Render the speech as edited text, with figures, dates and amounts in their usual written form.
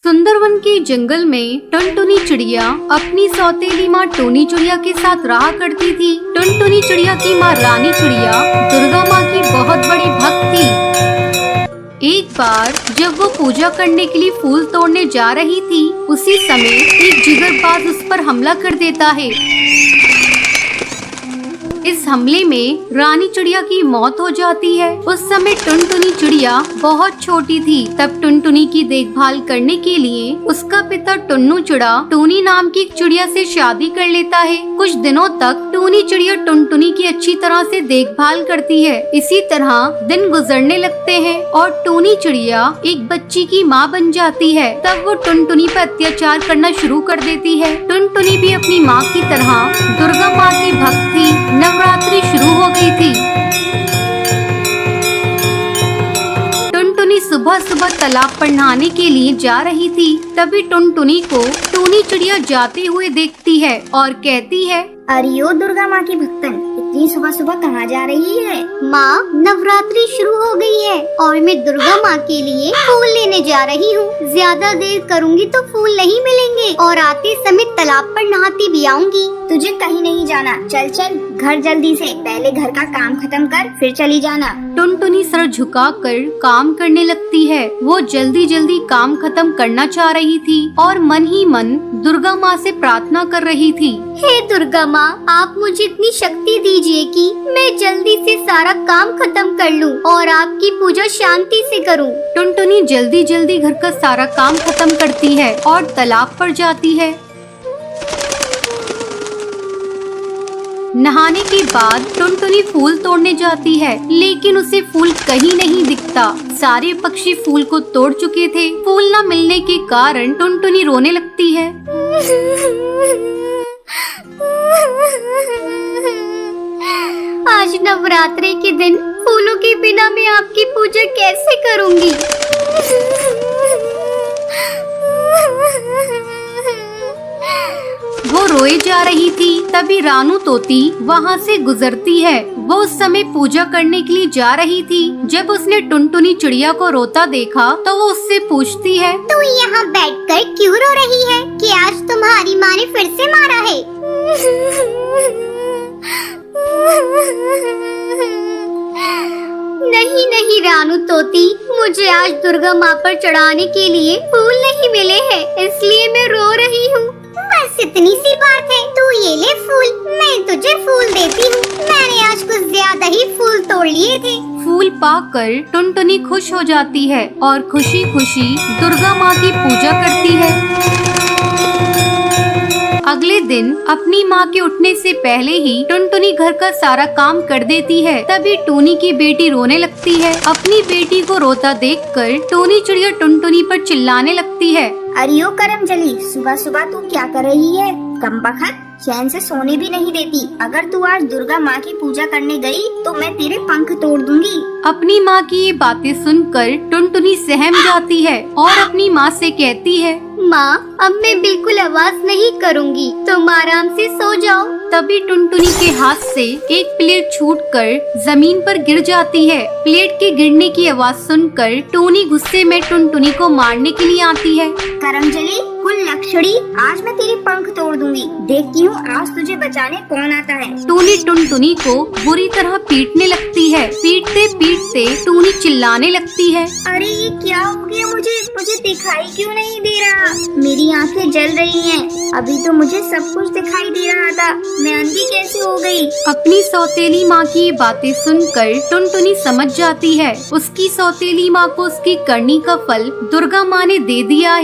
सुंदरवन के जंगल में टुनटुनी चिड़िया अपनी सौतेली माँ टोनी चिड़िया के साथ रहा करती थी। टुनटुनी चिड़िया की माँ रानी चिड़िया दुर्गा माँ की बहुत बड़ी भक्त थी। एक बार जब वो पूजा करने के लिए फूल तोड़ने जा रही थी, उसी समय एक जिगरबाज उस पर हमला कर देता है। इस हमले में रानी चिड़िया की मौत हो जाती है। उस समय टुनटुनी चिड़िया बहुत छोटी थी। तब टुनटुनी की देखभाल करने के लिए उसका पिता टुन्नू चिड़ा टूनी नाम की एक चिड़िया से शादी कर लेता है। कुछ दिनों तक टूनी चिड़िया टुनटुनी की अच्छी तरह से देखभाल करती है। इसी तरह दिन गुजरने लगते हैं और टूनी चिड़िया एक बच्ची की माँ बन जाती है। तब वो टुनटुनी पर अत्याचार करना शुरू कर देती है। टुनटुनी भी अपनी माँ की तरह दुर्गा माँ की भक्त थी। नवरात्रि शुरू हो गई थी। टुनटुनी सुबह सुबह तालाब पर नहाने के लिए जा रही थी। तभी टुनटुनी को टूनी चिड़िया जाते हुए देखती है और कहती है, अरे ओ दुर्गा माँ की भक्तन, इतनी सुबह सुबह कहाँ जा रही है? माँ, नवरात्रि शुरू हो गई है और मैं दुर्गा माँ के लिए फूल लेने जा रही हूँ। ज्यादा देर करूँगी तो फूल नहीं मिलेंगे और आते समय तालाब पर नहाती भी आऊंगी। तुझे कहीं नहीं जाना, चल चल घर जल्दी से। पहले घर का काम खत्म कर, फिर चली जाना। टुनटुनी सर झुकाकर काम करने लगती है। वो जल्दी जल्दी काम खत्म करना चाह रही थी और मन ही मन दुर्गा माँ से प्रार्थना कर रही थी। हे दुर्गा माँ, आप मुझे इतनी शक्ति दीजिए कि मैं जल्दी से सारा काम खत्म कर लूँ और आपकी पूजा शांति से करूँ। टुनटुनी जल्दी जल्दी घर का सारा काम खत्म करती है और तालाब पर जाती है। नहाने के बाद टुनटुनी फूल तोड़ने जाती है, लेकिन उसे फूल कहीं नहीं दिखता। सारे पक्षी फूल को तोड़ चुके थे। फूल न मिलने के कारण टुनटुनी रोने लगती है। आज नवरात्रि के दिन फूलों के बिना मैं आपकी पूजा कैसे करूँगी? वो रोए जा रही थी। तभी रानू तोती वहाँ से गुजरती है। वो उस समय पूजा करने के लिए जा रही थी। जब उसने टुनटुनी चिड़िया को रोता देखा तो वो उससे पूछती है, तू यहाँ बैठकर क्यों रो रही है? कि आज तुम्हारी माँ ने फिर से मारा है? नहीं नहीं रानू तोती, मुझे आज दुर्गा माँ पर चढ़ाने के लिए फूल नहीं मिले हैं, इसलिए मैं रो रही हूँ। बस इतनी सी बात है, तू ये ले फूल, मैं तुझे फूल देती हूँ। मैंने आज कुछ ज्यादा ही फूल तोड़ लिए थे। फूल पाकर टुनटुनी खुश हो जाती है और खुशी खुशी दुर्गा माँ की पूजा करती है। अगले दिन अपनी माँ के उठने से पहले ही टुनटुनी घर का सारा काम कर देती है। तभी टूनी की बेटी रोने लगती है। अपनी बेटी को रोता देखकर टूनी चिड़िया टुनटुनी पर चिल्लाने लगती है, अरे ओ करमजली, सुबह सुबह तू क्या कर रही है? कमबख्त, चैन से सोने भी नहीं देती। अगर तू आज दुर्गा माँ की पूजा करने गई तो मैं तेरे पंख तोड़ दूंगी। अपनी माँ की ये बातें सुनकर टुनटुनी सहम जाती है और अपनी माँ से कहती है, माँ, अब मैं बिल्कुल आवाज नहीं करूँगी, तुम आराम से सो जाओ। तभी टुनटुनी के हाथ से एक प्लेट छूटकर जमीन पर गिर जाती है। प्लेट के गिरने की आवाज सुनकर टूनी गुस्से में टुनटुनी को मारने के लिए आती है। करमजली, कुल लक्षणी, आज मैं तेरे पंख तोड़ दूंगी। देखती हूँ आज तुझे बचाने कौन आता है। टूनी टुनटुनी को बुरी तरह पीटने लगती है। पीटते पीटते टूनी चिल्लाने लगती है, अरे ये क्या हो गया? मुझे दिखाई क्यों नहीं दे रहा? मेरी आंखें जल रही हैं। अभी तो मुझे सब कुछ दिखाई दे रहा था, मैं अंधी कैसे हो गई? अपनी सौतेली माँ की बातें सुनकर टुनटुनी समझ जाती है। उसकी सौतेली माँ को उसकी करनी का फल दुर्गा माँ ने दे दिया है।